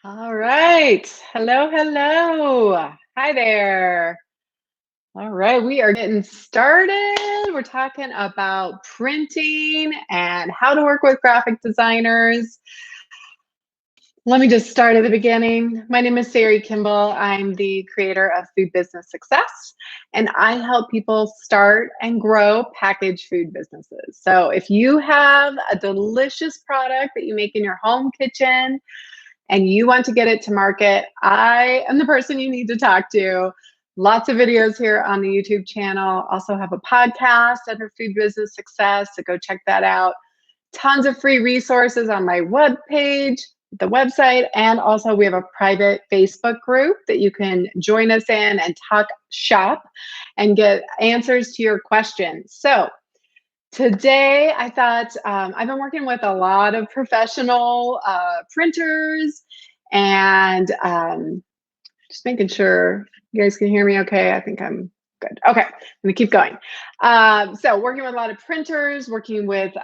All right. Hello, hello. Hi there. All right, we are getting started. We're talking about printing and how to work with graphic designers. Let me just start at the beginning. My name is Sari Kimbell. I'm the creator of Food Business Success, and I help people start and grow packaged food businesses. So if you have a delicious product that you make in your home kitchen, and you want to get it to market, I am the person you need to talk to. Lots of videos here on the YouTube channel. Also have a podcast under Food Business Success, so go check that out. Tons of free resources on my webpage, the website, and also we have a private Facebook group that you can join us in and talk shop and get answers to your questions. So today, I thought I've been working with a lot of professional printers and just making sure you guys can hear me okay. I think I'm good. Okay, I'm gonna keep going. So working with a lot of printers, working with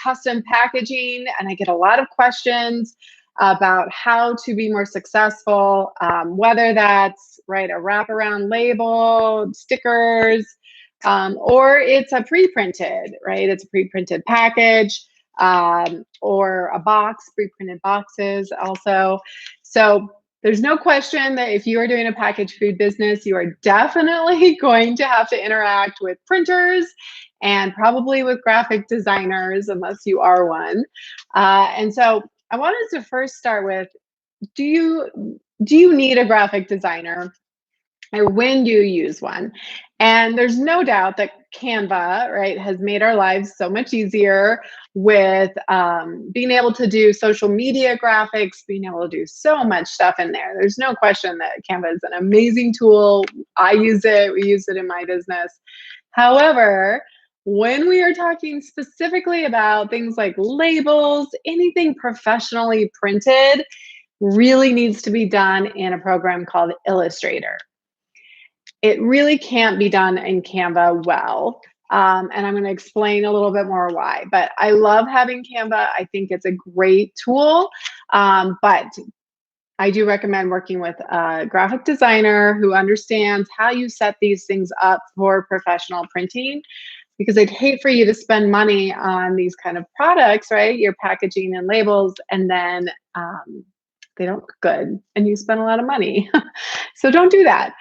custom packaging, and I get a lot of questions about how to be more successful, whether that's a wraparound label, stickers, or it's a pre-printed, right? It's a pre-printed package, or a box, pre-printed boxes also. So there's no question that if you are doing a packaged food business, you are definitely going to have to interact with printers and probably with graphic designers, unless you are one. And so I wanted to first start with, do you need a graphic designer? Or when do you use one? And there's no doubt that Canva, right, has made our lives so much easier with being able to do social media graphics, being able to do so much stuff in there. There's no question that Canva is an amazing tool. I use it. We use it in my business. However, when we are talking specifically about things like labels, anything professionally printed really needs to be done in a program called Illustrator. It really can't be done in Canva well. And I'm going to explain a little bit more why. But I love having Canva. I think it's a great tool. But I do recommend working with a graphic designer who understands how you set these things up for professional printing. Because I'd hate for you to spend money on these kind of products, right? Your packaging and labels, and then they don't look good and you spend a lot of money. So don't do that.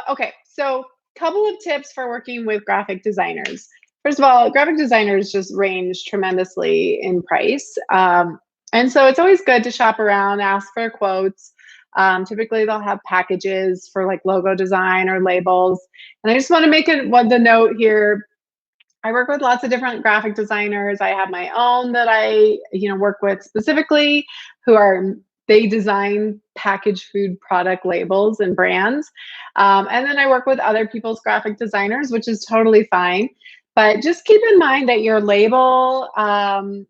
Okay, so couple of tips for working with graphic designers. First of all, graphic designers just range tremendously in price. And so it's always good to shop around, ask for quotes. Typically they'll have packages for like logo design or labels. And I just want to make the note here. I work with lots of different graphic designers. I have my own that I, work with specifically, they design packaged food product labels and brands. And then I work with other people's graphic designers, which is totally fine. But just keep in mind that your label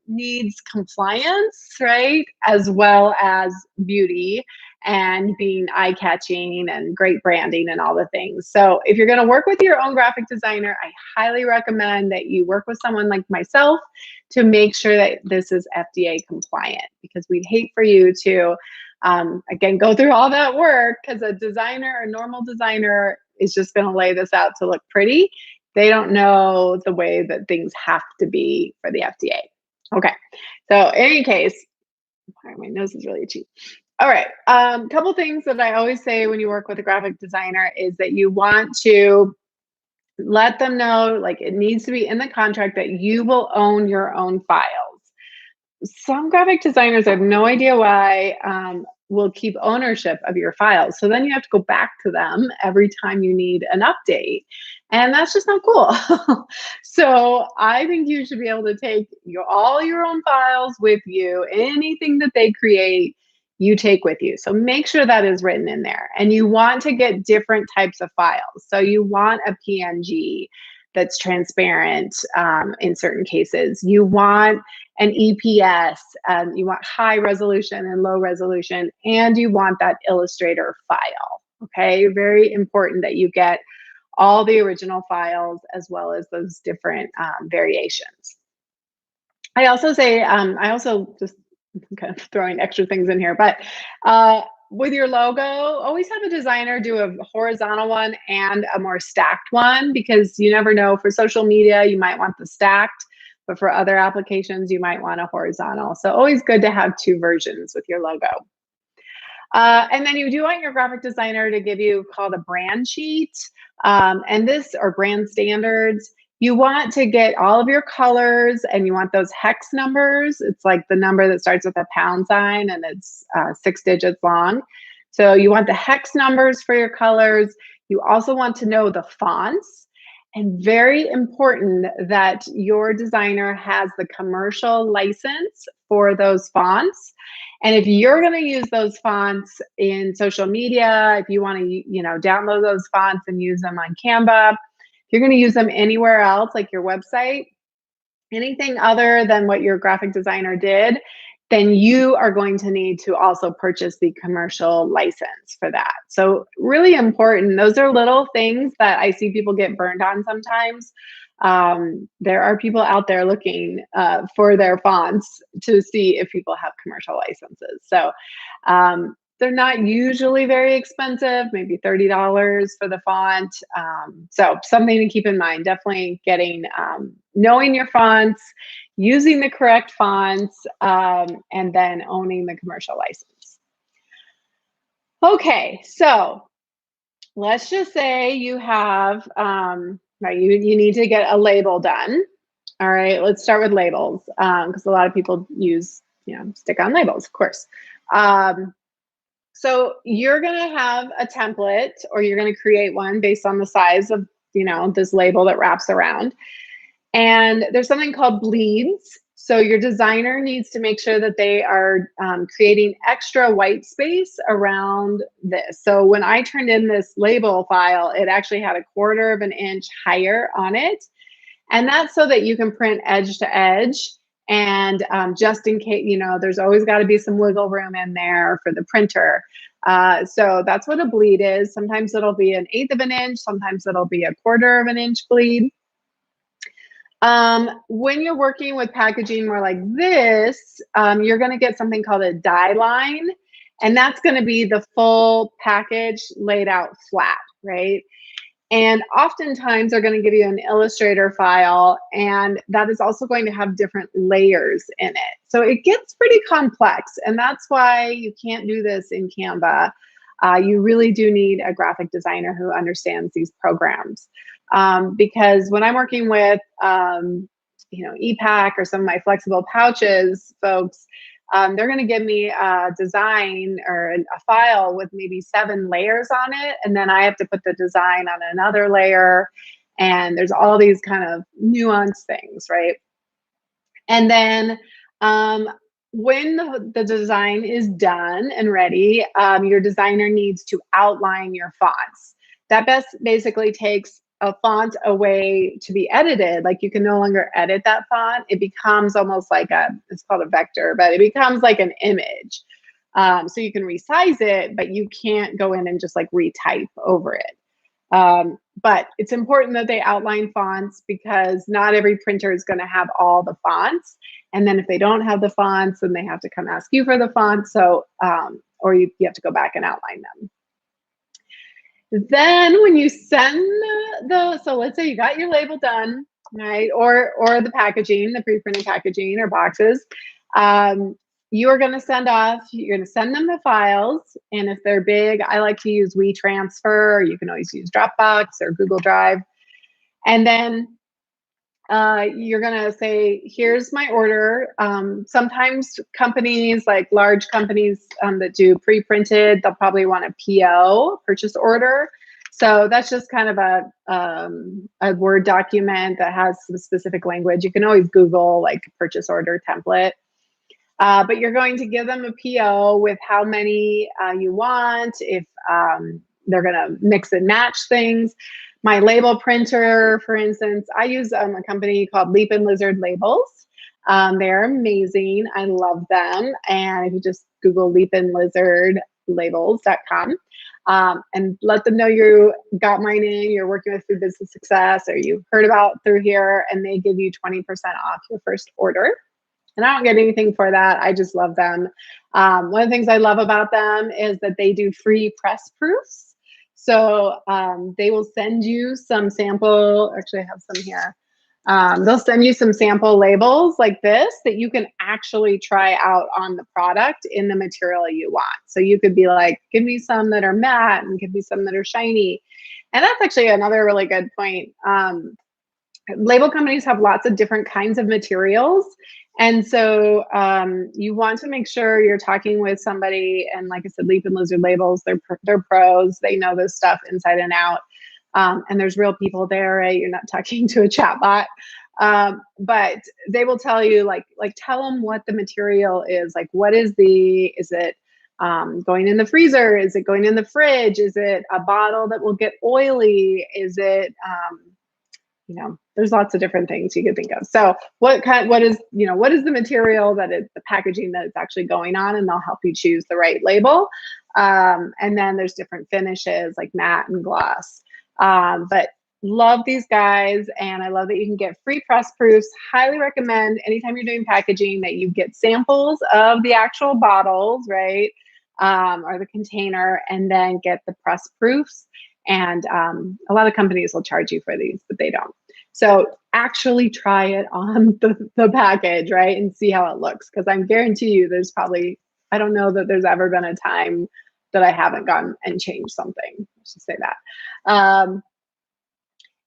needs compliance, right? As well as beauty and being eye-catching and great branding and all the things. So if you're going to work with your own graphic designer, I highly recommend that you work with someone like myself to make sure that this is FDA compliant, because we'd hate for you to, again, go through all that work, because a normal designer is just going to lay this out to look pretty. They don't know the way that things have to be for the FDA. Okay, so in any case, my nose is really itchy. All right, couple things that I always say when you work with a graphic designer is that you want to let them know, like, it needs to be in the contract that you will own your own files. Some graphic designers, I have no idea why, will keep ownership of your files. So then you have to go back to them every time you need an update. And that's just not cool. So I think you should be able to take all your own files with you. Anything that they create, you take with you. So make sure that is written in there. And you want to get different types of files. So you want a PNG that's transparent in certain cases. You want an EPS, you want high resolution and low resolution, and you want that Illustrator file, okay? Very important that you get all the original files as well as those different variations. I also say, just I'm kind of throwing extra things in here, but with your logo, always have a designer do a horizontal one and a more stacked one, because you never know, for social media, you might want the stacked, but for other applications, you might want a horizontal. So always good to have two versions with your logo. And then you do want your graphic designer to give you called a brand sheet, and this, or brand standards. You want to get all of your colors, and you want those hex numbers. It's like the number that starts with a pound sign and it's 6 digits long. So you want the hex numbers for your colors. You also want to know the fonts, and very important that your designer has the commercial license for those fonts. And if you're going to use those fonts in social media, if you want to, download those fonts and use them on Canva, if you're going to use them anywhere else, like your website, anything other than what your graphic designer did, then you are going to need to also purchase the commercial license for that. So really important. Those are little things that I see people get burned on sometimes. There are people out there looking for their fonts to see if people have commercial licenses. So they're not usually very expensive, maybe $30 for the font. So something to keep in mind, definitely getting, knowing your fonts, using the correct fonts, and then owning the commercial license. Okay, so let's just say you have, right, you need to get a label done. All right, let's start with labels, because a lot of people use, stick on labels, of course. So you're going to have a template, or you're going to create one based on the size of, this label that wraps around. And there's something called bleeds. So your designer needs to make sure that they are creating extra white space around this. So when I turned in this label file, it actually had 1/4 of an inch higher on it. And that's so that you can print edge to edge. And just in case, there's always got to be some wiggle room in there for the printer. So that's what a bleed is. Sometimes it'll be 1/8 of an inch. Sometimes it'll be 1/4 of an inch bleed. When you're working with packaging more like this, you're going to get something called a die line. And that's going to be the full package laid out flat, right? And oftentimes they're going to give you an Illustrator file, and that is also going to have different layers in it. So it gets pretty complex, and that's why you can't do this in Canva. You really do need a graphic designer who understands these programs. Because when I'm working with, e-pack or some of my flexible pouches folks, they're going to give me a design or a file with maybe 7 layers on it. And then I have to put the design on another layer. And there's all these kind of nuanced things, right? And then when the design is done and ready, your designer needs to outline your fonts. That basically takes a font away to be edited. Like, you can no longer edit that font. It becomes almost like it's called a vector, but it becomes like an image. So you can resize it, but you can't go in and just like retype over it. But it's important that they outline fonts, because not every printer is going to have all the fonts. And then if they don't have the fonts, then they have to come ask you for the fonts. So, or you have to go back and outline them. Then when you send so let's say you got your label done, right? Or the packaging, the pre-printed packaging or boxes, you're going to send them the files. And if they're big, I like to use WeTransfer, or you can always use Dropbox or Google Drive. And then you're going to say, here's my order. Sometimes companies, like large companies that do pre-printed, they'll probably want a PO, purchase order. So that's just kind of a Word document that has some specific language. You can always Google like purchase order template. But you're going to give them a PO with how many you want, if they're going to mix and match things. My label printer, for instance, I use a company called Leap and Lizard Labels. They're amazing. I love them. And if you just Google leapandlizardlabels.com and let them know you got mine in, you're working with through Business Success, or you heard about through here, and they give you 20% off your first order. And I don't get anything for that. I just love them. One of the things I love about them is that they do free press proofs. So they will send you some sample, actually I have some here. They'll send you some sample labels like this that you can actually try out on the product in the material you want. So you could be like, give me some that are matte and give me some that are shiny. And that's actually another really good point. Label companies have lots of different kinds of materials. And so you want to make sure you're talking with somebody, and like I said, Leaf and Lizard Labels, they're pros. They know this stuff inside and out. And there's real people there, right? You're not talking to a chatbot. But they will tell you, like tell them what the material is. Like, what is it going in the freezer? Is it going in the fridge? Is it a bottle that will get oily? Is it, there's lots of different things you could think of. So what is the material that is the packaging that it's actually going on, and they'll help you choose the right label. And then there's different finishes like matte and gloss. But love these guys, and I love that you can get free press proofs. Highly recommend anytime you're doing packaging that you get samples of the actual bottles, right? Or the container, and then get the press proofs. And a lot of companies will charge you for these, but they don't. So actually try it on the package, right? And see how it looks. Because I guarantee you I don't know that there's ever been a time that I haven't gone and changed something. Let's just say that.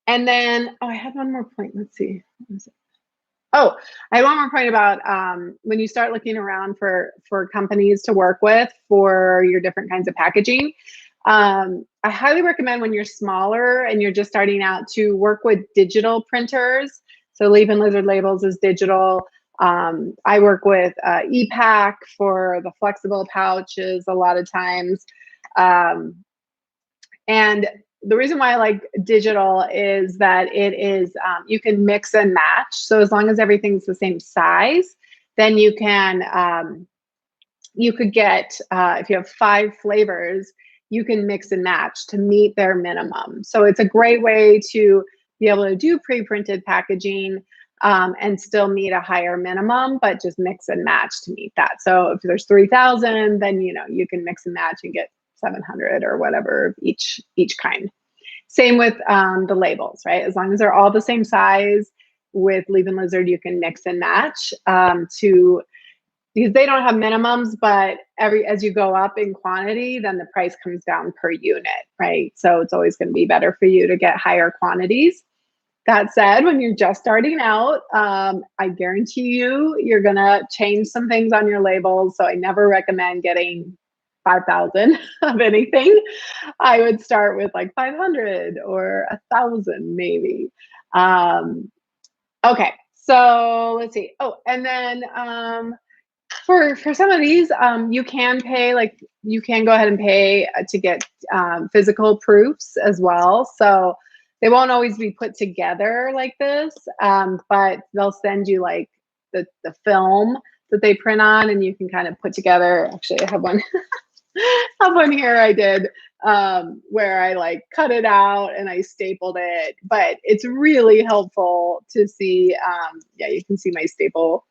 And then, I had one more point. Let's see. Oh, I have one more point about when you start looking around for companies to work with for your different kinds of packaging. I highly recommend when you're smaller and you're just starting out to work with digital printers. So Leaf and Lizard Labels is digital. I work with ePack for the flexible pouches a lot of times. And the reason why I like digital is that it is, you can mix and match. So as long as everything's the same size, then you can, you could get, if you have 5 flavors, you can mix and match to meet their minimum. So it's a great way to be able to do pre-printed packaging and still meet a higher minimum, but just mix and match to meet that. So if there's 3,000, then you can mix and match and get 700 or whatever each kind. Same with the labels, right? As long as they're all the same size, with Leaf and Lizard, you can mix and match because they don't have minimums, but as you go up in quantity, then the price comes down per unit, right? So it's always going to be better for you to get higher quantities. That said, when you're just starting out, I guarantee you're going to change some things on your labels. So I never recommend getting 5,000 of anything. I would start with like 500 or 1,000 maybe. Okay, so let's see. Oh, and then for some of these, you can pay, you can go ahead and pay to get physical proofs as well. So they won't always be put together like this, but they'll send you like the film that they print on, and you can kind of put together. Actually, I have one. Have one here I did where I cut it out and I stapled it, but it's really helpful to see. Yeah, you can see my staple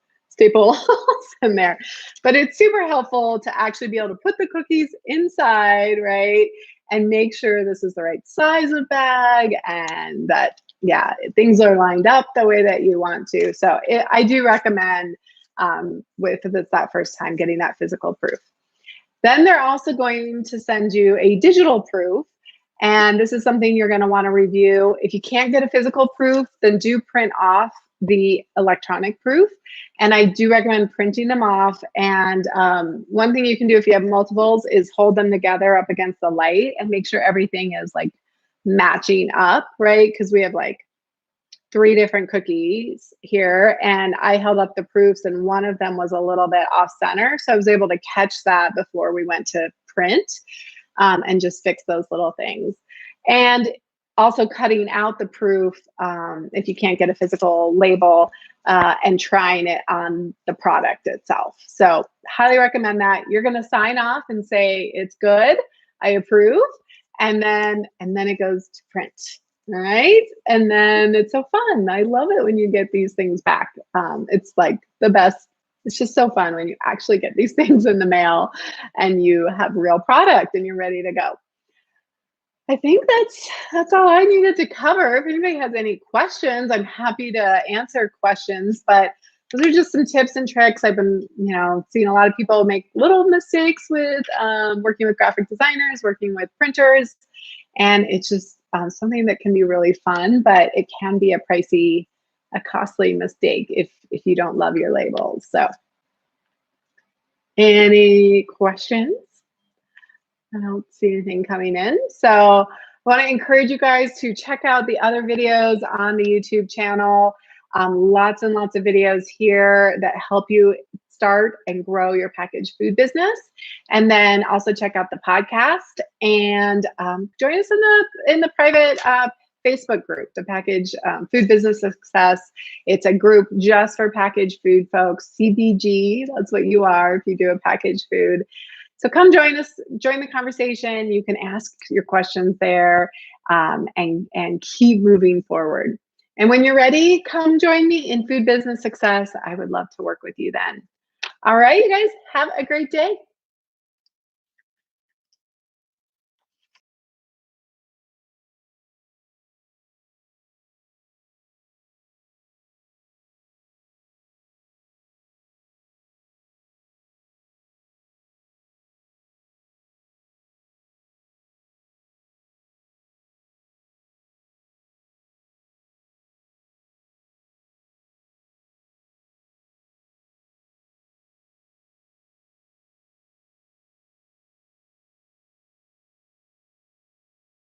in there, but it's super helpful to actually be able to put the cookies inside, right? And make sure this is the right size of bag and that, yeah, things are lined up the way that you want to. So I do recommend if it's that first time getting that physical proof. Then they're also going to send you a digital proof. And this is something you're going to want to review. If you can't get a physical proof, then do print off the electronic proof. And I do recommend printing them off. And one thing you can do if you have multiples is hold them together up against the light and make sure everything is matching up, right? Because we have 3 different cookies here, and I held up the proofs and one of them was a little bit off center. So I was able to catch that before we went to print and just fix those little things. And also cutting out the proof if you can't get a physical label and trying it on the product itself. So highly recommend that. You're going to sign off and say, it's good, I approve. And then it goes to print. All right. And then it's so fun. I love it when you get these things back. It's the best It's just so fun when you actually get these things in the mail and you have real product and you're ready to go. I think that's all I needed to cover. If anybody has any questions, I'm happy to answer questions, but those are just some tips and tricks. I've been, seeing a lot of people make little mistakes with working with graphic designers, working with printers, and it's just something that can be really fun, but it can be a costly mistake if you don't love your labels. So, any questions? I don't see anything coming in. So I want to encourage you guys to check out the other videos on the YouTube channel. Lots and lots of videos here that help you start and grow your packaged food business. And then also check out the podcast and join us in the private Facebook group, the Packaged Food Business Success. It's a group just for packaged food folks, CPG. That's what you are if you do a packaged food. So come join us, join the conversation. You can ask your questions there and keep moving forward. And when you're ready, come join me in Food Business Success. I would love to work with you then. All right, you guys, have a great day.